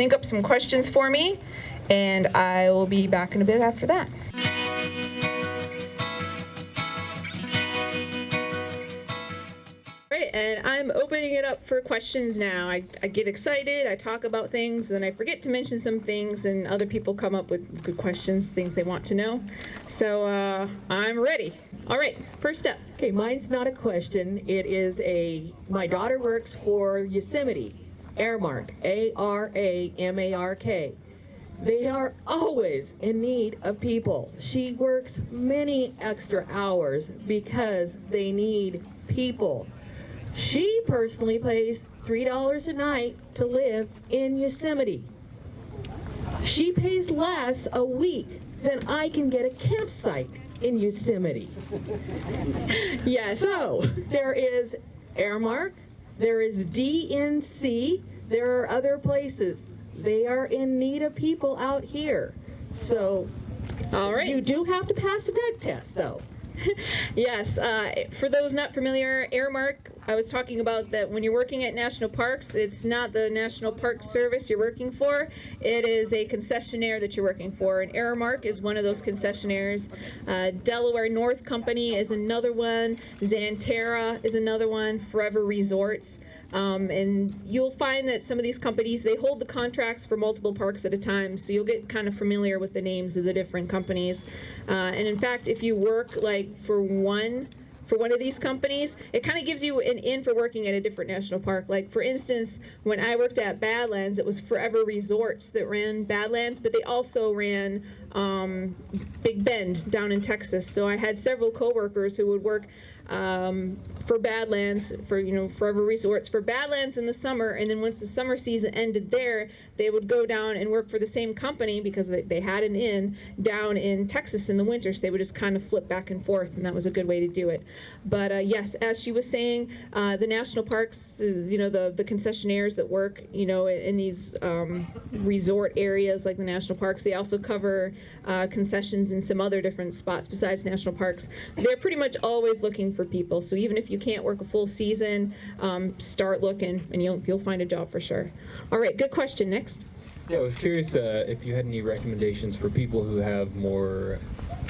think up some questions for me, and I will be back in a bit after that. Right, and I'm opening it up for questions now. I get excited, I talk about things, and I forget to mention some things, and other people come up with good questions, things they want to know. So I'm ready. All right, first up. Okay, mine's not a question. It is my daughter works for Yosemite, Aramark, A-R-A-M-A-R-K. They are always in need of people. She works many extra hours because they need people. She personally pays $3 a night to live in Yosemite. She pays less a week than I can get a campsite in Yosemite. Yes. So there is Aramark, there is DNC, there are other places. They are in need of people out here. So all right. You do have to pass a drug test, though. Yes, for those not familiar, Aramark, I was talking about that when you're working at national parks, it's not the National Park Service you're working for, it is a concessionaire that you're working for, and Aramark is one of those concessionaires. Delaware North Company is another one, Xanterra is another one, Forever Resorts. And you'll find that some of these companies, they hold the contracts for multiple parks at a time, so you'll get kind of familiar with the names of the different companies. And in fact, if you work like for one of these companies, it kind of gives you an in for working at a different national park. Like for instance, when I worked at Badlands, it was Forever Resorts that ran Badlands, but they also ran Big Bend down in Texas. So I had several coworkers who would work for Badlands, for Forever Resorts, for Badlands in the summer, and then once the summer season ended there, they would go down and work for the same company because they had an inn down in Texas in the winter, so they would just kind of flip back and forth, and that was a good way to do it. But yes, as she was saying, the national parks, the concessionaires that work, in these resort areas like the national parks, they also cover concessions in some other different spots besides national parks. They're pretty much always looking for people, so even if you can't work a full season, start looking and you'll find a job for sure. All right, good question. Next. Yeah, I was curious if you had any recommendations for people who have more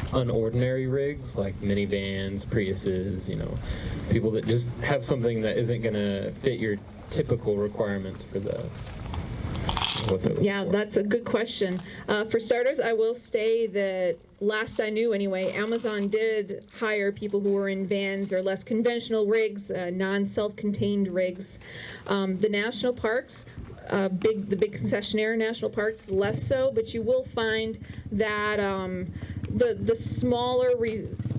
unordinary rigs like minivans, Priuses, people that just have something that isn't going to fit your typical requirements for what they're looking for. That's a good question. For starters, I will say that last I knew anyway, Amazon did hire people who were in vans or less conventional rigs, non-self-contained rigs. The national parks, the big concessionaire national parks, less so, but you will find that the smaller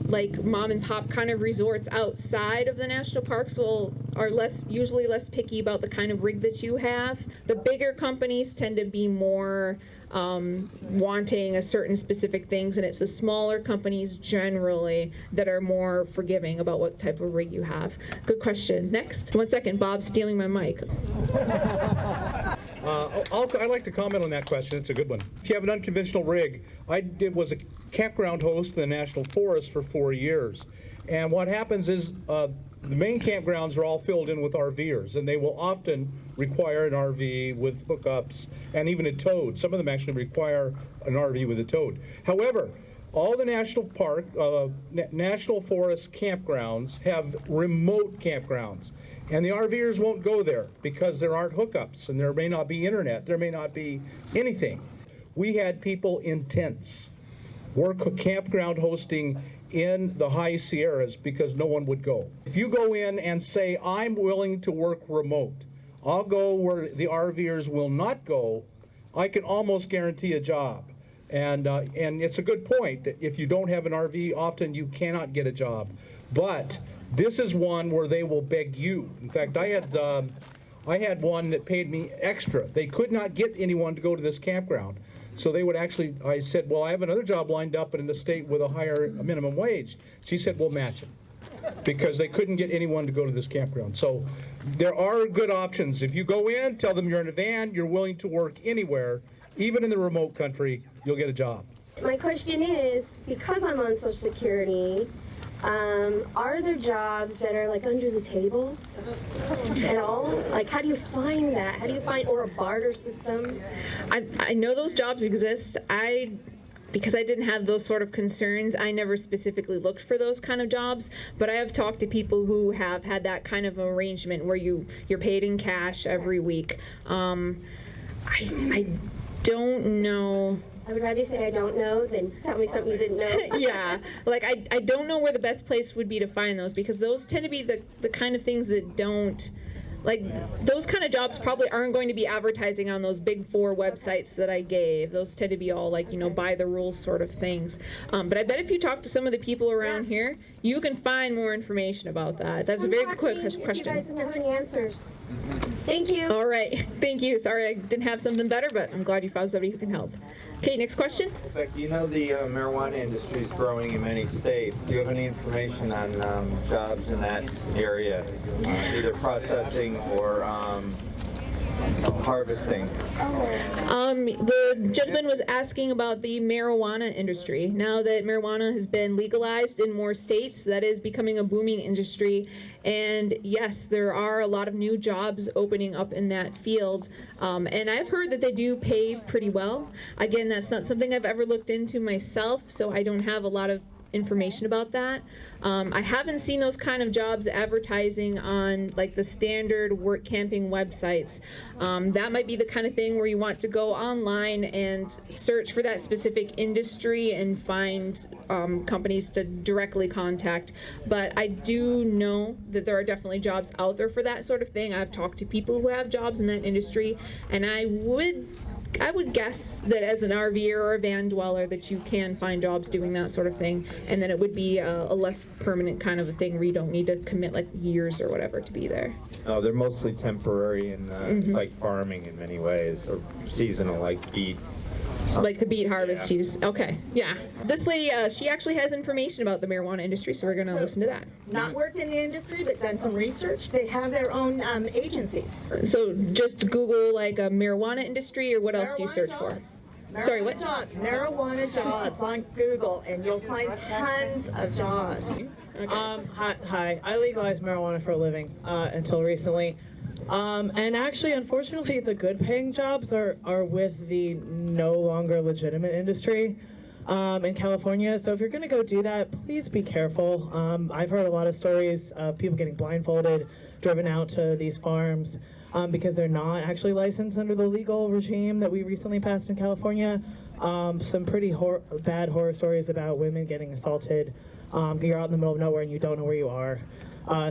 like mom and pop kind of resorts outside of the national parks are usually less picky about the kind of rig that you have. The bigger companies tend to be more wanting a certain specific things, and it's the smaller companies generally that are more forgiving about what type of rig you have. Good question. Next. 1 second, Bob's stealing my mic. I'd like to comment on that question. It's a good one. If you have an unconventional rig, I was a campground host in the National Forest for 4 years. And what happens is the main campgrounds are all filled in with RVers, and they will often require an RV with hookups and even a towed. Some of them actually require an RV with a towed. However, all the national forest campgrounds have remote campgrounds. And the RVers won't go there because there aren't hookups and there may not be internet, there may not be anything. We had people in tents work campground hosting in the high Sierras because no one would go. If you go in and say, I'm willing to work remote, I'll go where the RVers will not go, I can almost guarantee a job. And it's a good point that if you don't have an RV, often you cannot get a job. But this is one where they will beg you. In fact, I had one that paid me extra. They could not get anyone to go to this campground. So they would actually, I said, well, I have another job lined up in the state with a higher minimum wage. She said, we'll match it. Because they couldn't get anyone to go to this campground. So there are good options. If you go in, tell them you're in a van, you're willing to work anywhere, even in the remote country, you'll get a job. My question is, because I'm on Social Security, Are there jobs that are like under the table at all? Like, how do you find that? How do you find, or a barter system? I know those jobs exist. Because I didn't have those sort of concerns, I never specifically looked for those kind of jobs, but I have talked to people who have had that kind of arrangement where you're paid in cash every week. I don't know. I would rather you say I don't know than tell me something you didn't know. Yeah, like I don't know where the best place would be to find those, because those tend to be the kind of things that don't, like, those kind of jobs probably aren't going to be advertising on those big 4 websites that I gave. Those tend to be all like, by the rules sort of things. But I bet if you talk to some of the people around here, you can find more information about that. That's a very quick question. If you guys didn't have any answers. Thank you. All right, thank you. Sorry I didn't have something better, but I'm glad you found somebody who can help. Okay, next question. Becky, the marijuana industry is growing in many states. Do you have any information on jobs in that area, either processing or harvesting? The gentleman was asking about the marijuana industry. Now that marijuana has been legalized in more states, that is becoming a booming industry. And yes, there are a lot of new jobs opening up in that field. And I've heard that they do pay pretty well. Again, that's not something I've ever looked into myself, so I don't have a lot of information about that. I haven't seen those kind of jobs advertising on like the standard work camping websites. That might be the kind of thing where you want to go online and search for that specific industry and find companies to directly contact. But I do know that there are definitely jobs out there for that sort of thing. I've talked to people who have jobs in that industry, and I would guess that as an RVer or a van dweller that you can find jobs doing that sort of thing, and then it would be a less permanent kind of a thing where you don't need to commit like years or whatever to be there. Oh, they're mostly temporary, and it's like farming in many ways, or seasonal, like beet. Like the beet harvest Yeah. use. Okay, yeah. This lady, she actually has information about the marijuana industry, so we're going to listen to that. Not worked in the industry, but done some research. They have their own agencies. So just Google like a marijuana industry, or what else do you search for? Sorry, what? Marijuana jobs on Google, and you'll find tons of jobs. Okay. Hi. I legalized marijuana for a living until recently. And actually, unfortunately, the good paying jobs are with the no longer legitimate industry in California. So if you're going to go do that, please be careful. I've heard a lot of stories of people getting blindfolded, driven out to these farms because they're not actually licensed under the legal regime that we recently passed in California. Some pretty bad horror stories about women getting assaulted. You're out in the middle of nowhere and you don't know where you are.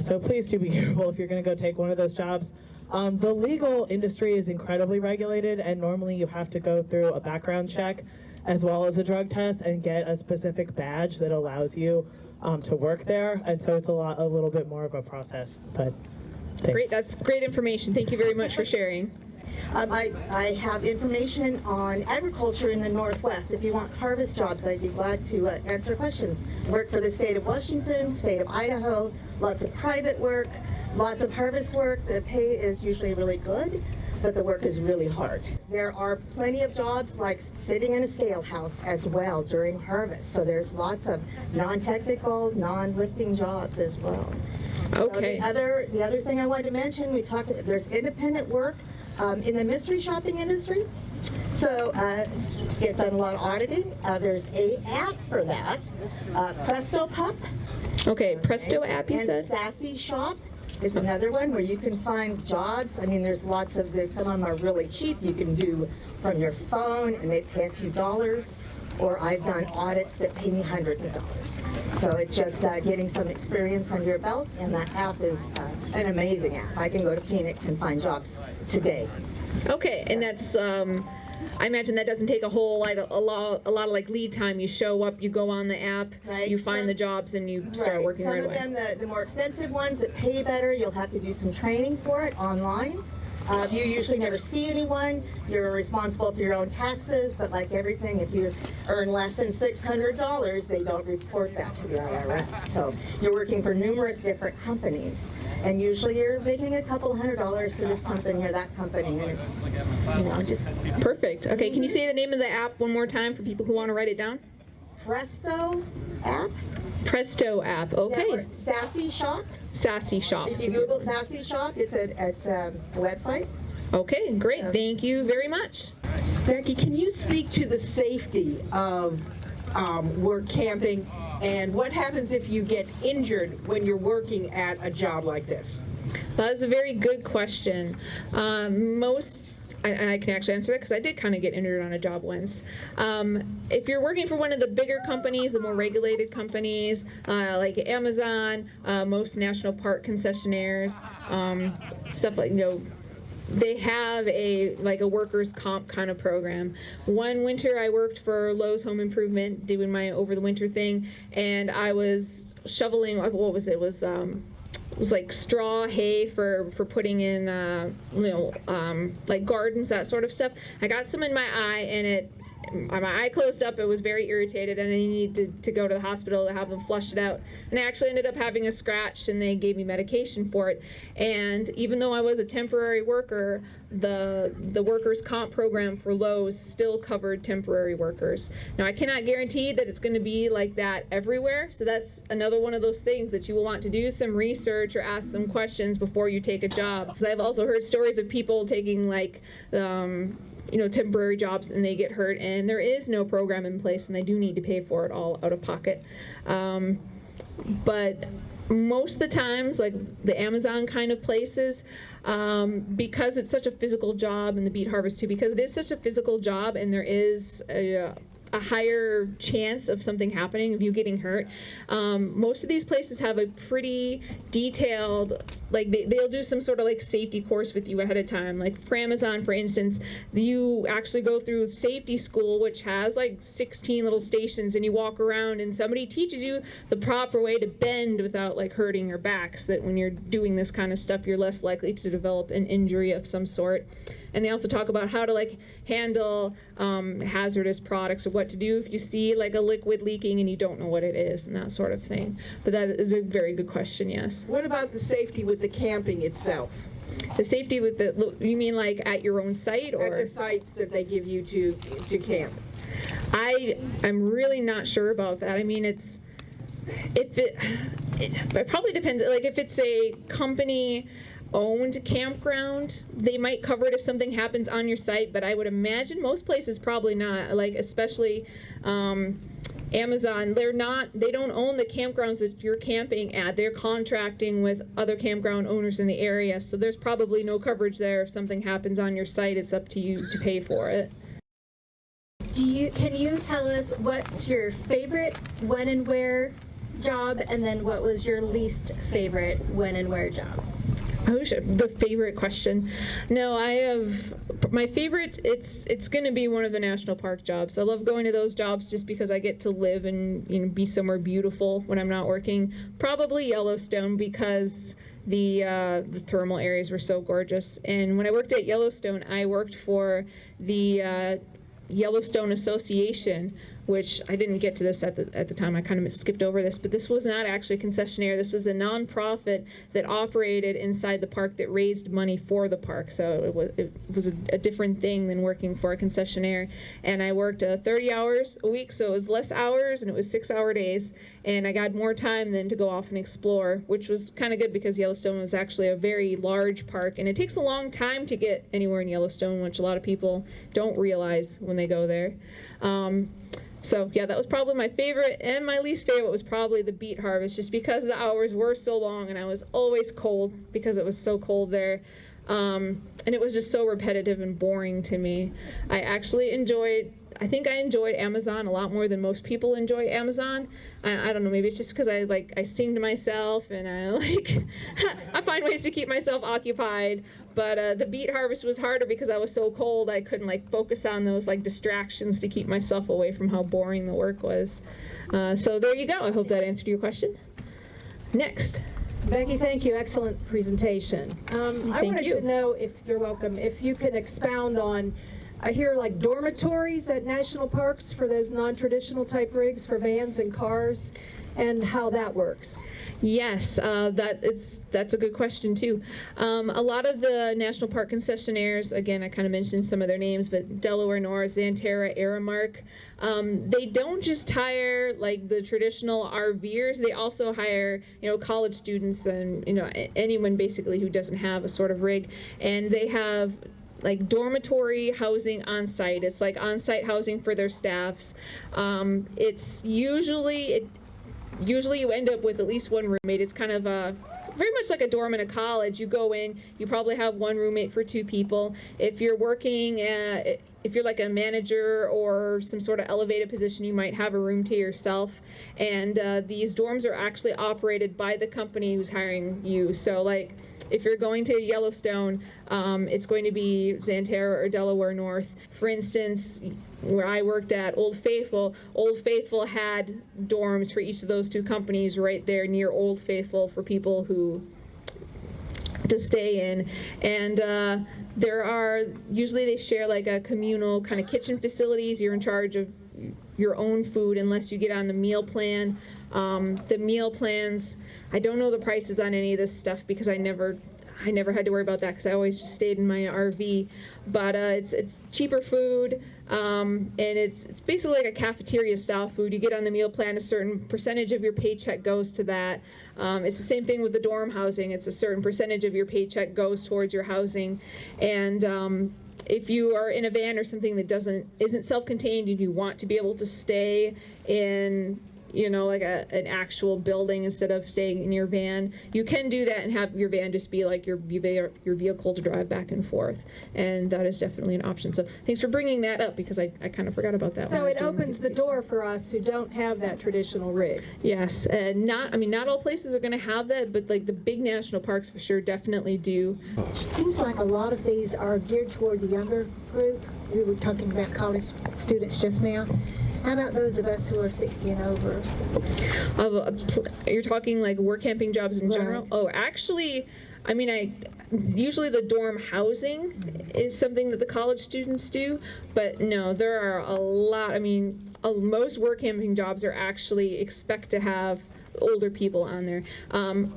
So please do be careful if you're going to go take one of those jobs. The legal industry is incredibly regulated, and normally you have to go through a background check as well as a drug test and get a specific badge that allows you to work there. And so it's a little bit more of a process. But thanks. Great, that's great information. Thank you very much for sharing. I have information on agriculture in the Northwest. If you want harvest jobs, I'd be glad to answer questions. Work for the state of Washington, state of Idaho, lots of private work, lots of harvest work. The pay is usually really good, but the work is really hard. There are plenty of jobs like sitting in a scale house as well during harvest. So there's lots of non-technical, non-lifting jobs as well. Okay. So the other thing I wanted to mention, there's independent work in the mystery shopping industry. So get done a lot of auditing. There's a app for that, Presto Pup. Okay, Presto app, you and said? Sassy Shop is another one where you can find jobs. I mean, there's some of them are really cheap. You can do from your phone, and they pay a few dollars. Or I've done audits that pay me hundreds of dollars. So it's just getting some experience under your belt, and that app is an amazing app. I can go to Phoenix and find jobs today. Okay, and that's, I imagine that doesn't take a lot of like lead time. You show up, you go on the app, Right, you find the jobs, and you start working right away. Some of them, the more expensive ones that pay better, you'll have to do some training for it online. You usually never see anyone. You're responsible for your own taxes, but like everything, if you earn less than $600, they don't report that to the IRS. So you're working for numerous different companies, and usually you're making a couple $100 for this company or that company, and it's, just... Perfect. Okay, can you say the name of the app one more time for people who want to write it down? Presto app. Presto app. Yeah, Okay. or Sassy Shop. Sassy Shop. If you Google Sassy Shop, it's a website. Okay, great. Thank you very much. Becky, can you speak to the safety of work camping, and what happens if you get injured when you're working at a job like this? That is a very good question. I can actually answer that because I did kind of get injured on a job once. If you're working for one of the bigger companies, the more regulated companies, like Amazon, most national park concessionaires, stuff like, they have a workers' comp kind of program. One winter I worked for Lowe's Home Improvement doing my over the winter thing, and I was shoveling, what was it? It was like straw hay for putting in like gardens, that sort of stuff. I got some in my eye, and my eye closed up. It was very irritated, and I needed to go to the hospital to have them flush it out. And I actually ended up having a scratch, and they gave me medication for it. And even though I was a temporary worker, the workers' comp program for Lowe's still covered temporary workers. Now, I cannot guarantee that it's going to be like that everywhere, so that's another one of those things that you will want to do some research or ask some questions before you take a job. I've also heard stories of people taking temporary jobs, and they get hurt, and there is no program in place, and they do need to pay for it all out of pocket. But most of the times, like the Amazon kind of places, because it's such a physical job, and the beet harvest too, because it is such a physical job, and there is a higher chance of something happening, of you getting hurt. Most of these places have a pretty detailed, they'll do some sort of safety course with you ahead of time. Like for Amazon, for instance, you actually go through safety school, which has 16 little stations, and you walk around, and somebody teaches you the proper way to bend without hurting your back, so that when you're doing this kind of stuff, you're less likely to develop an injury of some sort. And they also talk about how to handle hazardous products, or what to do if you see a liquid leaking and you don't know what it is, and that sort of thing. But that is a very good question, yes. What about the safety with the camping itself? The safety with you mean at your own site, or? At the sites that they give you to camp. I'm really not sure about that. I mean, it probably depends. If it's a company owned campground, they might cover it if something happens on your site, but I would imagine most places probably not, especially Amazon. They don't own the campgrounds that you're camping at. They're contracting with other campground owners in the area, so there's probably no coverage there. If something happens on your site, it's up to you to pay for it. Can you tell us what's your favorite when and where job, and then what was your least favorite when and where job? Oh, the favorite question. No, I have my favorite. It's going to be one of the national park jobs. I love going to those jobs just because I get to live and be somewhere beautiful when I'm not working. Probably Yellowstone, because the thermal areas were so gorgeous. And when I worked at Yellowstone, I worked for the Yellowstone Association, which I didn't get to this at the time. I kind of skipped over this, but this was not actually a concessionaire. This was a nonprofit that operated inside the park that raised money for the park. So it was a different thing than working for a concessionaire. And I worked 30 hours a week, so it was less hours, and it was 6-hour days. And I got more time then to go off and explore, which was kind of good because Yellowstone was actually a very large park, and it takes a long time to get anywhere in Yellowstone, which a lot of people don't realize when they go there. So yeah, that was probably my favorite, and my least favorite was probably the beet harvest, just because the hours were so long and I was always cold because it was so cold there. And it was just so repetitive and boring to me. I think I enjoyed Amazon a lot more than most people enjoy Amazon. I don't know, maybe it's just because I sing to myself, and I find ways to keep myself occupied. But the beet harvest was harder because I was so cold. I couldn't focus on those distractions to keep myself away from how boring the work was. So there you go. I hope that answered your question. Next. Becky, thank you. Excellent presentation. I wanted to know, if you're welcome, if you can expound on, I hear dormitories at national parks for those non-traditional type rigs for vans and cars. and how that works? Yes, that's a good question too. A lot of the national park concessionaires, again, I kind of mentioned some of their names, but Delaware North, Xanterra, Aramark, they don't just hire like the traditional RVers. They also hire, college students and anyone basically who doesn't have a sort of rig, and they have like dormitory housing on site. It's like on-site housing for their staffs. It's usually you end up with at least one roommate. It's kind of it's very much like a dorm in a college. You go in, you probably have one roommate for two people. If you're working, if you're like a manager or some sort of elevated position, you might have a room to yourself. And these dorms are actually operated by the company who's hiring you. So like, if you're going to Yellowstone, it's going to be Xanterra or Delaware North. For instance, where I worked at Old Faithful had dorms for each of those two companies right there near Old Faithful for people to stay in. And usually they share like a communal kind of kitchen facilities. You're in charge of your own food unless you get on the meal plan. The meal plans, I don't know the prices on any of this stuff because I never had to worry about that because I always just stayed in my RV. But it's cheaper food, and it's basically like a cafeteria style food. You get on the meal plan, a certain percentage of your paycheck goes to that. It's the same thing with the dorm housing. It's a certain percentage of your paycheck goes towards your housing. And if you are in a van or something that isn't self-contained and you want to be able to stay in like an actual building instead of staying in your van, you can do that and have your van just be like your vehicle to drive back and forth, and that is definitely an option. So thanks for bringing that up because I kind of forgot about that. So it opens the door for us who don't have that traditional rig. Yes, and not all places are going to have that, but like the big national parks for sure definitely do. Seems like a lot of these are geared toward the younger group. We were talking about college students just now. How about those of us who are 60 and over? You're talking like work camping jobs in general? Right. Oh, actually, usually the dorm housing is something that the college students do, but no, there are a lot. Most work camping jobs are actually expect to have older people on there.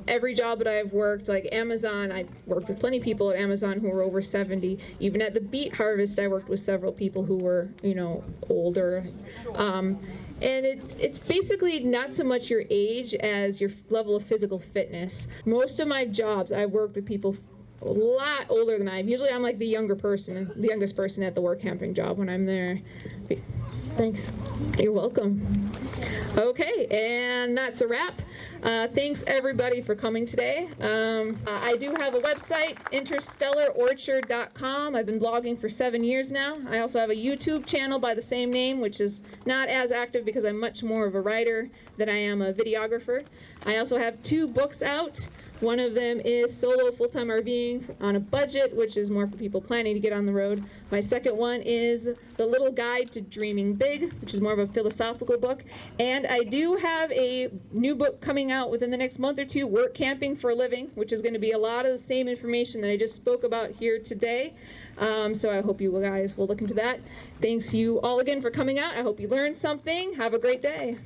Every job that I've worked, like Amazon, I worked with plenty of people at Amazon who were over 70. Even at the beet harvest, I worked with several people who were, older. And it's basically not so much your age as your level of physical fitness. Most of my jobs, I've worked with people a lot older than I have. Usually I'm like the youngest person at the work camping job when I'm there. Thanks. You're welcome. Okay, and that's a wrap. Thanks everybody for coming today. I do have a website, interstellarorchard.com. I've been blogging for 7 years now. I also have a YouTube channel by the same name, which is not as active because I'm much more of a writer than I am a videographer. I also have 2 books out. One of them is Solo Full-Time RVing on a Budget, which is more for people planning to get on the road. My second one is The Little Guide to Dreaming Big, which is more of a philosophical book. And I do have a new book coming out within the next month or 2, Work Camping for a Living, which is going to be a lot of the same information that I just spoke about here today. So I hope you guys will look into that. Thanks you all again for coming out. I hope you learned something. Have a great day.